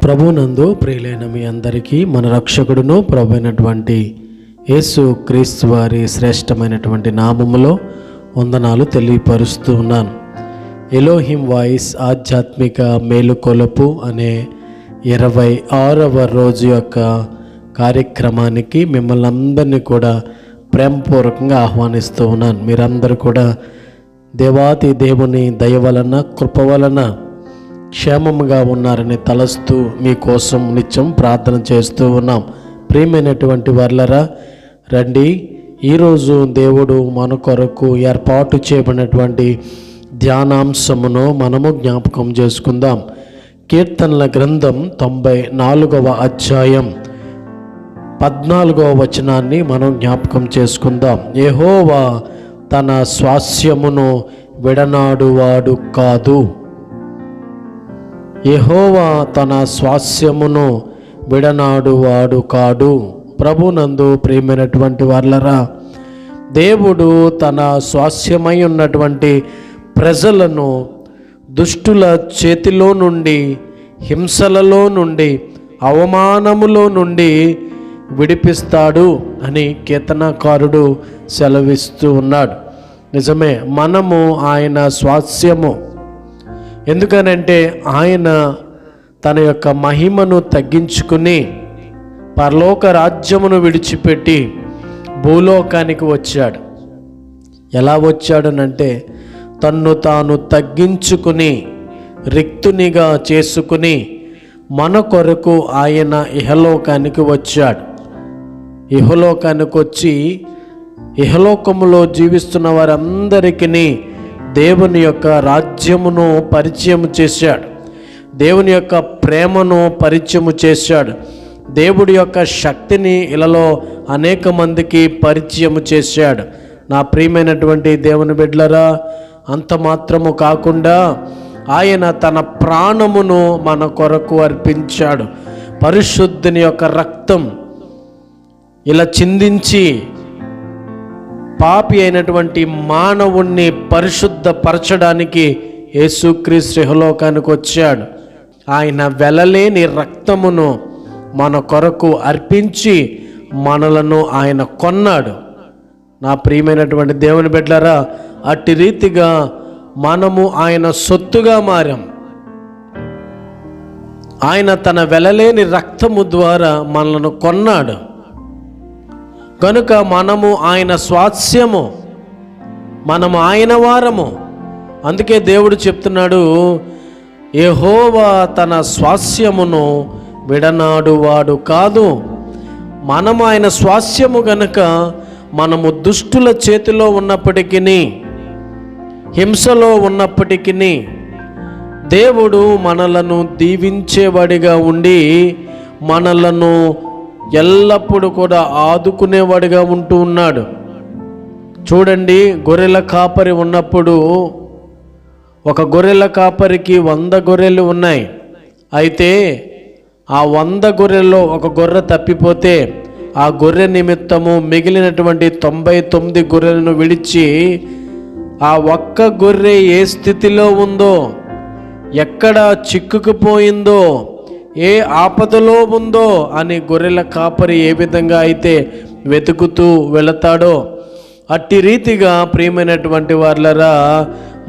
ప్రభునందు ప్రియులైన మీ అందరికీ మన రక్షకుడును ప్రభు అయినటువంటి యేసు క్రీస్తు వారి శ్రేష్టమైనటువంటి నామములో వందనాలు తెలియపరుస్తూ ఉన్నాను. ఎలోహిం వాయిస్ ఆధ్యాత్మిక మేలుకొలుపు అనే 26వ రోజు యొక్క కార్యక్రమానికి మిమ్మల్ని అందరినీ కూడా ప్రేమపూర్వకంగా ఆహ్వానిస్తూ ఉన్నాను. మీరందరూ కూడా దేవాతి దేవుని దయ వలన కృప వలన క్షేమముగా ఉన్నారని తలస్తూ మీకోసం నిత్యం ప్రార్థన చేస్తూ ఉన్నాం. ప్రియమైనటువంటి వారలారా, రండి, ఈరోజు దేవుడు మన కొరకు ఏర్పాటు చేయబడినటువంటి ధ్యానాంశమును మనము జ్ఞాపకం చేసుకుందాం. కీర్తనల గ్రంథం 94వ అధ్యాయం 14వ వచనాన్ని మనం జ్ఞాపకం చేసుకుందాం. యెహోవా తన స్వాస్యమును విడనాడువాడు కాదు. యెహోవా తన స్వాస్యమును విడనాడువాడు కాడు. ప్రభునందు ప్రియమైనటువంటి వారలారా, దేవుడు తన స్వాస్యమై ఉన్నటువంటి ప్రజలను దుష్టుల చేతిలో నుండి, హింసలలో నుండి, అవమానములో నుండి విడిపిస్తాడు అని కీర్తనకారుడు సెలవిస్తూ ఉన్నాడు. నిజమే, మనము ఆయన స్వాస్యము. ఎందుకనంటే ఆయన తన యొక్క మహిమను తగ్గించుకుని పరలోక రాజ్యమును విడిచిపెట్టి భూలోకానికి వచ్చాడు. ఎలా వచ్చాడనంటే తన్ను తాను తగ్గించుకుని రిక్తునిగా చేసుకుని మన కొరకు ఆయన ఇహలోకానికి వచ్చాడు. ఇహలోకానికి వచ్చి ఇహలోకములో జీవిస్తున్న వారందరికీ దేవుని యొక్క రాజ్యమును పరిచయం చేశాడు. దేవుని యొక్క ప్రేమను పరిచయం చేశాడు. దేవుడి యొక్క శక్తిని ఇలాలో అనేక మందికి పరిచయం చేశాడు. నా ప్రియమైనటువంటి దేవుని బిడ్డలారా, అంత మాత్రము కాకుండా ఆయన తన ప్రాణమును మన కొరకు అర్పించాడు. పరిశుద్ధుని యొక్క రక్తం ఇలా చిందించి పాపి అయినటువంటి మానవుణ్ణి పరిశుద్ధపరచడానికి యేసుక్రీస్తు ఇహలోకానికి వచ్చాడు. ఆయన వెలలేని రక్తమును మన కొరకు అర్పించి మనలను ఆయన కొన్నాడు. నా ప్రియమైనటువంటి దేవుని బిడ్డలారా, అట్టి రీతిగా మనము ఆయన సొత్తుగా మారాం. ఆయన తన వెలలేని రక్తము ద్వారా మనలను కొన్నాడు కనుక మనము ఆయన స్వాస్యము, మనము ఆయన వారము. అందుకే దేవుడు చెప్తున్నాడు, యెహోవా తన స్వాస్యమును విడనాడువాడు కాదు. మనము ఆయన స్వాస్యము గనుక మనము దుష్టుల చేతిలో ఉన్నప్పటికీ, హింసలో ఉన్నప్పటికీ దేవుడు మనలను దీవించేవాడిగా ఉండి మనలను ఎల్లప్పుడూ కూడా ఆదుకునేవాడిగా ఉంటూ ఉన్నాడు. చూడండి, గొర్రెల కాపరి ఉన్నప్పుడు ఒక గొర్రెల కాపరికి 100 గొర్రెలు ఉన్నాయి. అయితే ఆ 100 గొర్రెల్లో ఒక గొర్రె తప్పిపోతే ఆ గొర్రె నిమిత్తము మిగిలినటువంటి 99 గొర్రెలను విడిచి ఆ ఒక్క గొర్రె ఏ స్థితిలో ఉందో, ఎక్కడ చిక్కుకుపోయిందో, ఏ ఆపదలో ఉందో అని గొర్రెల కాపరి ఏ విధంగా అయితే వెతుకుతూ వెళతాడో, అట్టి రీతిగా ప్రియమైనటువంటి వారలారా,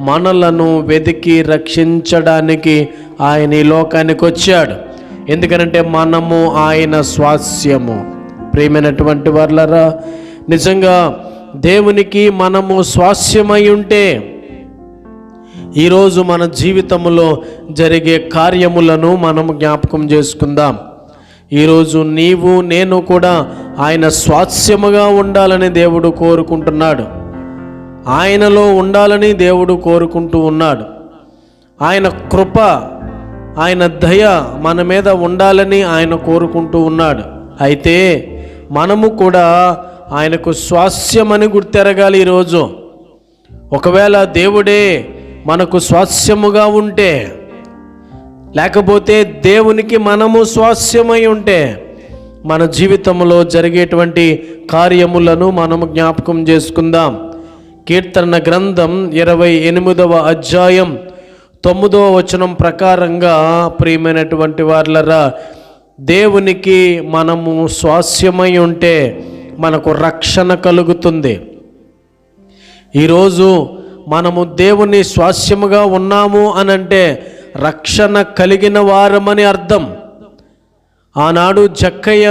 మనలను వెతికి రక్షించడానికి ఆయన ఈ లోకానికి వచ్చాడు. ఎందుకనంటే మనము ఆయన స్వాస్యము. ప్రియమైనటువంటి వారలారా, నిజంగా దేవునికి మనము స్వాస్యమై ఉంటే ఈరోజు మన జీవితంలో జరిగే కార్యములను మనము జ్ఞాపకం చేసుకుందాం. ఈరోజు నీవు నేను కూడా ఆయన స్వాస్యముగా ఉండాలని దేవుడు కోరుకుంటున్నాడు. ఆయనలో ఉండాలని దేవుడు కోరుకుంటూ ఉన్నాడు. ఆయన కృప, ఆయన దయ మన మీద ఉండాలని ఆయన కోరుకుంటూ ఉన్నాడు. అయితే మనము కూడా ఆయనకు స్వాస్యమని గుర్తెరగాలి. ఈరోజు ఒకవేళ దేవుడే మనకు స్వాస్యముగా ఉంటే, లేకపోతే దేవునికి మనము స్వాస్యమై ఉంటే మన జీవితంలో జరిగేటువంటి కార్యములను మనము జ్ఞాపకం చేసుకుందాం. కీర్తన గ్రంథం 28వ అధ్యాయం 9వ వచనం ప్రకారంగా ప్రియమైనటువంటి వారలరా, దేవునికి మనము స్వాస్యమై ఉంటే మనకు రక్షణ కలుగుతుంది. ఈరోజు మనము దేవుని స్వాస్యముగా ఉన్నాము అనంటే రక్షణ కలిగిన వారమని అర్థం. ఆనాడు జక్కయ్య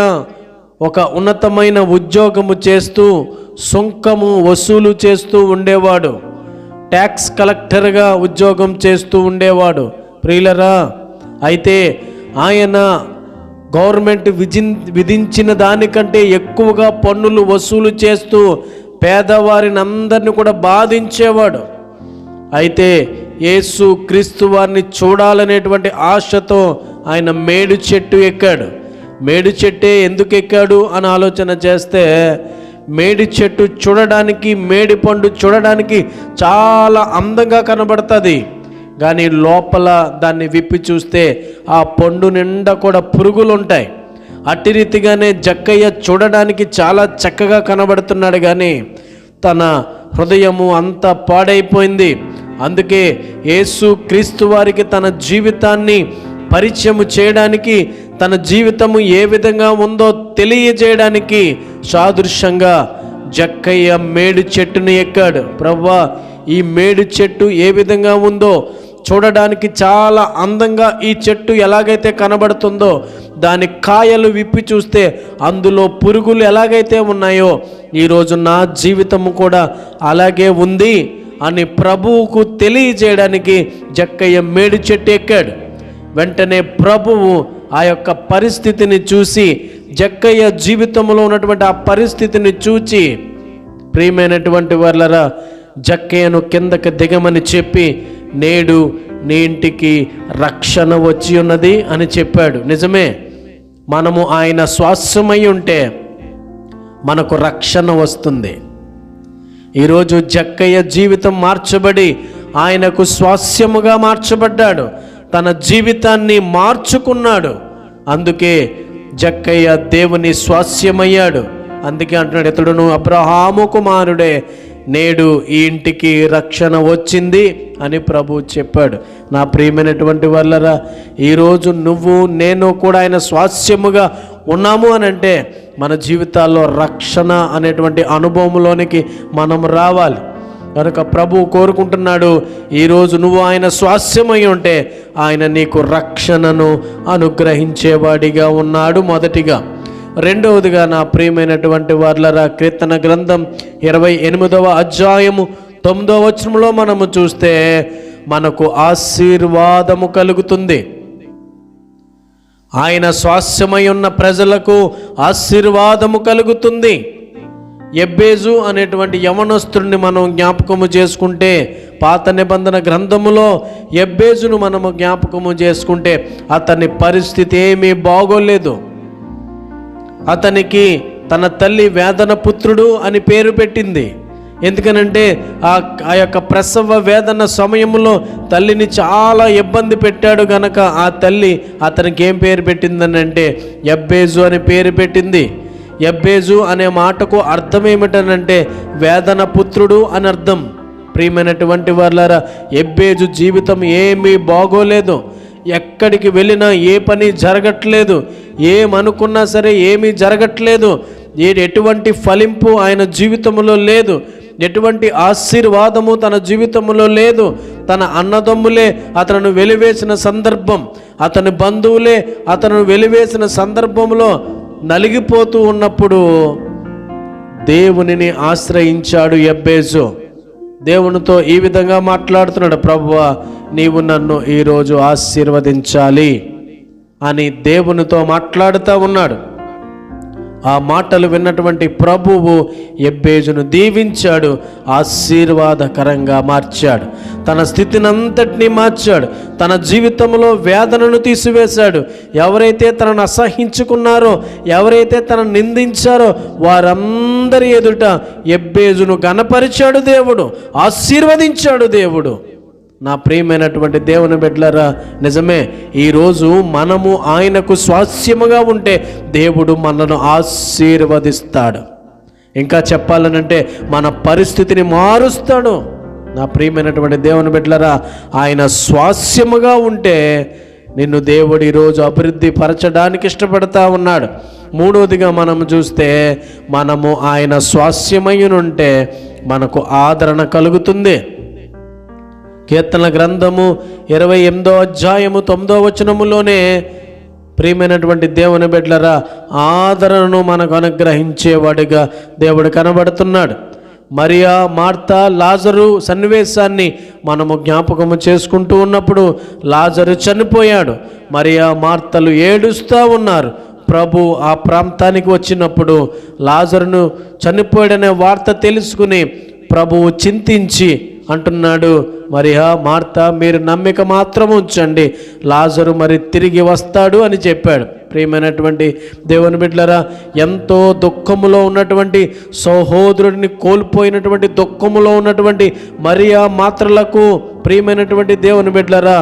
ఒక ఉన్నతమైన ఉద్యోగము చేస్తూ సుంకము వసూలు చేస్తూ ఉండేవాడు. ట్యాక్స్ కలెక్టర్గా ఉద్యోగం చేస్తూ ఉండేవాడు ప్రియులరా. అయితే ఆయన గవర్నమెంట్ విధించిన దానికంటే ఎక్కువగా పన్నులు వసూలు చేస్తూ పేదవారిని అందరినీ కూడా బాధించేవాడు. అయితే యేసు క్రీస్తు వారిని చూడాలనేటువంటి ఆశతో ఆయన మేడు చెట్టు ఎక్కాడు. మేడు చెట్టే ఎందుకు ఎక్కాడు అని ఆలోచన చేస్తే, మేడి చెట్టు చూడడానికి, మేడి పండు చూడడానికి చాలా అందంగా కనబడుతుంది. కానీ లోపల దాన్ని విప్పి చూస్తే ఆ పండు నిండా కూడా పురుగులు ఉంటాయి. అట్టి రీతిగానే జక్కయ్య చూడడానికి చాలా చక్కగా కనబడుతున్నాడు, కానీ తన హృదయము అంతా పాడైపోయింది. అందుకే యేసు క్రీస్తు వారికి తన జీవితాన్ని పరిచయం చేయడానికి, తన జీవితము ఏ విధంగా ఉందో తెలియజేయడానికి సాదృశ్యంగా జక్కయ్య మేడు చెట్టును ఎక్కాడు. ప్రభువా, ఈ మేడు చెట్టు ఏ విధంగా ఉందో చూడడానికి చాలా అందంగా ఈ చెట్టు ఎలాగైతే కనబడుతుందో, దాని కాయలు విప్పి చూస్తే అందులో పురుగులు ఎలాగైతే ఉన్నాయో ఈరోజు నా జీవితము కూడా అలాగే ఉంది అని ప్రభువుకు తెలియజేయడానికి జక్కయ్య మేడు చెట్టు ఎక్కాడు. వెంటనే ప్రభువు ఆ యొక్క పరిస్థితిని చూసి, జక్కయ్య జీవితంలో ఉన్నటువంటి ఆ పరిస్థితిని చూచి, ప్రియమైనటువంటి వారలారా, జక్కయ్యను కిందకి దిగమని చెప్పి, నేడు నీ ఇంటికి రక్షణ వచ్చి ఉన్నది అని చెప్పాడు. నిజమే, మనము ఆయన స్వాస్యమై ఉంటే మనకు రక్షణ వస్తుంది. ఈరోజు జక్కయ్య జీవితం మార్చబడి ఆయనకు స్వాస్యముగా మార్చబడ్డాడు. తన జీవితాన్ని మార్చుకున్నాడు. అందుకే జక్కయ్య దేవుని స్వాస్యమయ్యాడు. అందుకే అంటున్నాడు, ఇతడును అబ్రహాము కుమారుడే, నేడు ఈ ఇంటికి రక్షణ వచ్చింది అని ప్రభు చెప్పాడు. నా ప్రియమైనటువంటి వాళ్ళరా, ఈరోజు నువ్వు నేను కూడా ఆయన స్వాస్యముగా ఉన్నాము అని అంటే మన జీవితాల్లో రక్షణ అనేటువంటి అనుభవంలోనికి మనం రావాలి. కనుక ప్రభు కోరుకుంటున్నాడు, ఈరోజు నువ్వు ఆయన స్వాస్యమై ఉంటే ఆయన నీకు రక్షణను అనుగ్రహించేవాడిగా ఉన్నాడు. మొదటిగా. రెండవదిగా నా ప్రియమైనటువంటి వారలారా, కీర్తన గ్రంథం 28వ అధ్యాయము 9వ వచనంలో మనము చూస్తే మనకు ఆశీర్వాదము కలుగుతుంది. ఆయన స్వాస్యమై ఉన్న ప్రజలకు ఆశీర్వాదము కలుగుతుంది. ఎబ్బేజు అనేటువంటి యవనస్తుడిని మనం జ్ఞాపకము చేసుకుంటే, పాత నిబంధన గ్రంథములో ఎబ్బేజును మనము జ్ఞాపకము చేసుకుంటే అతని పరిస్థితి ఏమీ బాగోలేదు. అతనికి తన తల్లి వేదన పుత్రుడు అని పేరు పెట్టింది. ఎందుకనంటే ఆ యొక్క ప్రసవ వేదన సమయంలో తల్లిని చాలా ఇబ్బంది పెట్టాడు గనక ఆ తల్లి అతనికి ఏం పేరు పెట్టిందని అంటే ఎబ్బేజు అని పేరు పెట్టింది. ఎబ్బేజు అనే మాటకు అర్థం ఏమిటనంటే వేదన పుత్రుడు అని అర్థం. ప్రియమైనటువంటి వారలారా, ఎబ్బేజు జీవితం ఏమీ బాగోలేదు. ఎక్కడికి వెళ్ళినా ఏ పని జరగట్లేదు, ఏమనుకున్నా సరే ఏమీ జరగట్లేదు. ఎటువంటి ఫలింపు ఆయన జీవితంలో లేదు, ఎటువంటి ఆశీర్వాదము తన జీవితంలో లేదు. తన అన్నదమ్ములే అతను వెలివేసిన సందర్భం, అతని బంధువులే అతను వెలివేసిన సందర్భంలో నలిగిపోతూ ఉన్నప్పుడు దేవునిని ఆశ్రయించాడు ఎబ్బేజు. దేవునితో ఈ విధంగా మాట్లాడుతున్నాడు, ప్రభువా, నీవు నన్ను ఈరోజు ఆశీర్వదించాలి అని దేవునితో మాట్లాడుతూ ఉన్నాడు. ఆ మాటలు విన్నటువంటి ప్రభువు ఎబ్బేజును దీవించాడు, ఆశీర్వాదకరంగా మార్చాడు. తన స్థితిని అంతటినీ మార్చాడు. తన జీవితంలో వేదనను తీసివేశాడు. ఎవరైతే తనను అసహించుకున్నారో, ఎవరైతే తనను నిందించారో వారందరి ఎదుట ఎబ్బేజును ఘనపరిచాడు దేవుడు, ఆశీర్వదించాడు దేవుడు. నా ప్రియమైనటువంటి దేవుని బిడ్డలారా, నిజమే, ఈరోజు మనము ఆయనకు స్వాస్యముగా ఉంటే దేవుడు మనను ఆశీర్వదిస్తాడు. ఇంకా చెప్పాలనంటే మన పరిస్థితిని మారుస్తాడు. నా ప్రియమైనటువంటి దేవుని బిడ్డలారా, ఆయన స్వాస్యముగా ఉంటే నిన్ను దేవుడు ఈరోజు అభివృద్ధి పరచడానికి ఇష్టపడతా ఉన్నాడు. మూడవదిగా మనం చూస్తే, మనము ఆయన స్వాస్యమయ్యునుంటే మనకు ఆదరణ కలుగుతుంది. కీర్తనల గ్రంథము 28వ అధ్యాయము 9వ వచనములోనే ప్రియమైనటువంటి దేవుని బిడ్డలారా, ఆదరణను మనకు అనుగ్రహించేవాడిగా దేవుడు కనబడుతున్నాడు. మరియా, మార్తా, లాజరు సన్నివేశాన్ని మనము జ్ఞాపకము చేసుకుంటూ ఉన్నప్పుడు, లాజరు చనిపోయాడు. మరియా, మార్తలు ఏడుస్తూ ఉన్నారు. ప్రభు ఆ ప్రాంతానికి వచ్చినప్పుడు లాజరును చనిపోయాడనే వార్త తెలుసుకుని ప్రభువు చింతించి అంటున్నాడు, మరియా, మార్తా, మీరు నమ్మిక మాత్రం ఉంచండి, లాజరు మరి తిరిగి వస్తాడు అని చెప్పాడు. ప్రియమైనటువంటి దేవుని బిడ్డలారా, ఎంతో దుఃఖములో ఉన్నటువంటి సహోదరుడిని కోల్పోయినటువంటి దుఃఖములో ఉన్నటువంటి మరియా మాత్రలకు, ప్రియమైనటువంటి దేవుని బిడ్డలారా,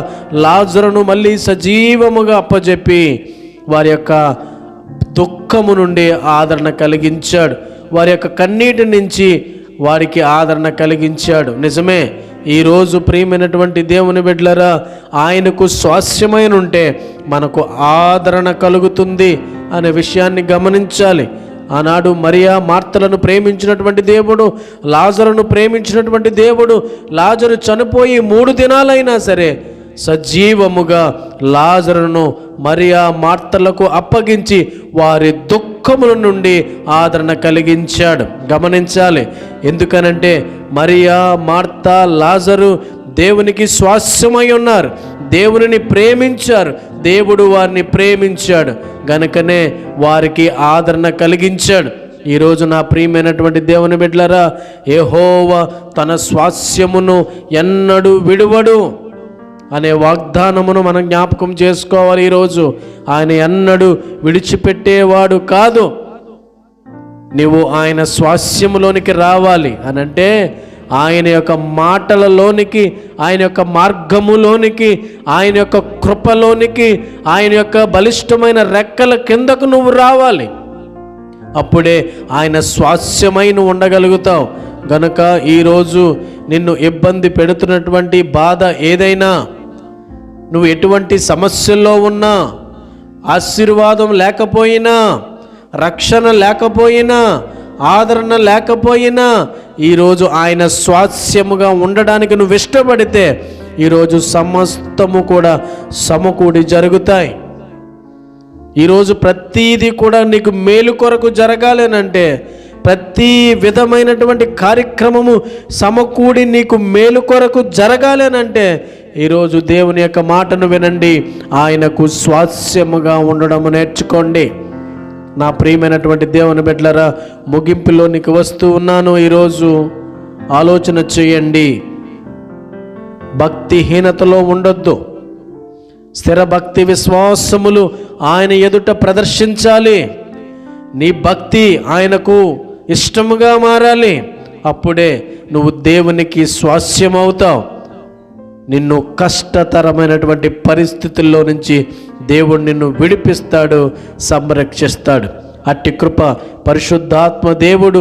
లాజరును మళ్ళీ సజీవముగా అప్పజెప్పి వారి యొక్క దుఃఖము నుండి ఆదరణ కలిగించాడు. వారి యొక్క కన్నీటి నుంచి వారికి ఆదరణ కలిగించాడు. నిజమే, ఈరోజు ప్రియమైనటువంటి దేవుని బిడ్డలారా, ఆయనకు స్వాస్యమైన ఉంటే మనకు ఆదరణ కలుగుతుంది అనే విషయాన్ని గమనించాలి. ఆనాడు మరియా, మార్తలను ప్రేమించినటువంటి దేవుడు, లాజరును ప్రేమించినటువంటి దేవుడు, లాజరు చనిపోయి 3 దినాలైనా సరే సజీవముగా లాజరును మరియా, మార్తలకు అప్పగించి వారి దుఃఖముల నుండి ఆదరణ కలిగించాడు. గమనించాలి, ఎందుకనంటే మరియా, మార్తా, లాజరు దేవునికి స్వాస్యమై ఉన్నారు, దేవునిని ప్రేమించారు, దేవుడు వారిని ప్రేమించాడు గనుకనే వారికి ఆదరణ కలిగించాడు. ఈరోజు నా ప్రియమైనటువంటి దేవుని బిడ్డలారా, యెహోవా తన స్వాస్యమును ఎన్నడూ విడువడు అనే వాగ్దానమును మనం జ్ఞాపకం చేసుకోవాలి. ఈరోజు ఆయన ఎన్నడూ విడిచిపెట్టేవాడు కాదు. నీవు ఆయన స్వాస్యములోనికి రావాలి అనంటే, ఆయన యొక్క మాటలలోనికి, ఆయన యొక్క మార్గములోనికి, ఆయన యొక్క కృపలోనికి, ఆయన యొక్క బలిష్టమైన రెక్కల కిందకు నువ్వు రావాలి. అప్పుడే ఆయన స్వాస్యమై నువ్వు ఉండగలుగుతావు. గనుక ఈరోజు నిన్ను ఇబ్బంది పెడుతున్నటువంటి బాధ ఏదైనా, నువ్వు ఎటువంటి సమస్యల్లో ఉన్నా, ఆశీర్వాదం లేకపోయినా, రక్షణ లేకపోయినా, ఆదరణ లేకపోయినా, ఈరోజు ఆయన స్వాస్యముగా ఉండడానికి నువ్వు ఇష్టపడితే ఈరోజు సమస్తము కూడా సమకూడి జరుగుతాయి. ఈరోజు ప్రతీది కూడా నీకు మేలు కొరకు జరగాలేనంటే, ప్రతి విధమైనటువంటి కార్యక్రమము సమకూడి నీకు మేలు కొరకు జరగాలేనంటే ఈరోజు దేవుని యొక్క మాటను వినండి, ఆయనకు స్వాస్యముగా ఉండడము నేర్చుకోండి. నా ప్రియమైనటువంటి దేవుని బిడ్డలారా, ముగింపులోనికి వస్తూ ఉన్నాను. ఈరోజు ఆలోచన చేయండి, భక్తిహీనతలో ఉండొద్దు. స్థిర భక్తి విశ్వాసములు ఆయన ఎదుట ప్రదర్శించాలి. నీ భక్తి ఆయనకు ఇష్టముగా మారాలి. అప్పుడే నువ్వు దేవునికి స్వాస్యమవుతావు. నిన్ను కష్టతరమైనటువంటి పరిస్థితుల్లో నుంచి దేవుడు నిన్ను విడిపిస్తాడు, సంరక్షిస్తాడు. అట్టి కృప పరిశుద్ధాత్మ దేవుడు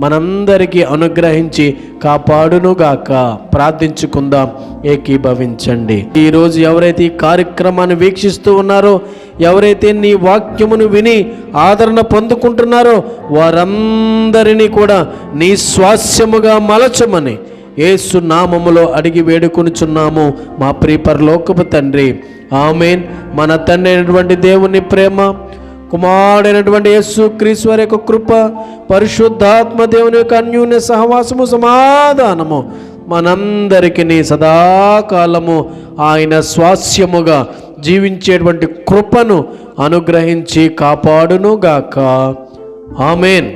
మనందరికీ అనుగ్రహించి కాపాడునుగాక. ప్రార్థించుకుందాం, ఏకీభవించండి. ఈరోజు ఎవరైతే ఈ కార్యక్రమాన్ని వీక్షిస్తూ ఉన్నారో, ఎవరైతే నీ వాక్యమును విని ఆదరణ పొందుకుంటున్నారో వారందరినీ కూడా నీ స్వాస్యముగా మలచమని యేసు నామములో అడిగి వేడుకొనుచున్నాము మా ప్రియ పరలోకపు తండ్రి, ఆమేన్. మన తండ్రి అయినటువంటి దేవుని ప్రేమ, కుమారుడైనటువంటి యేసు క్రీస్తు వారి యొక్క కృప, పరిశుద్ధాత్మ దేవుని యొక్క అన్యోన్య సహవాసము, సమాధానము మనందరికీ సదాకాలము ఆయన స్వాస్యముగా జీవించేటువంటి కృపను అనుగ్రహించి కాపాడునుగాక. ఆమేన్.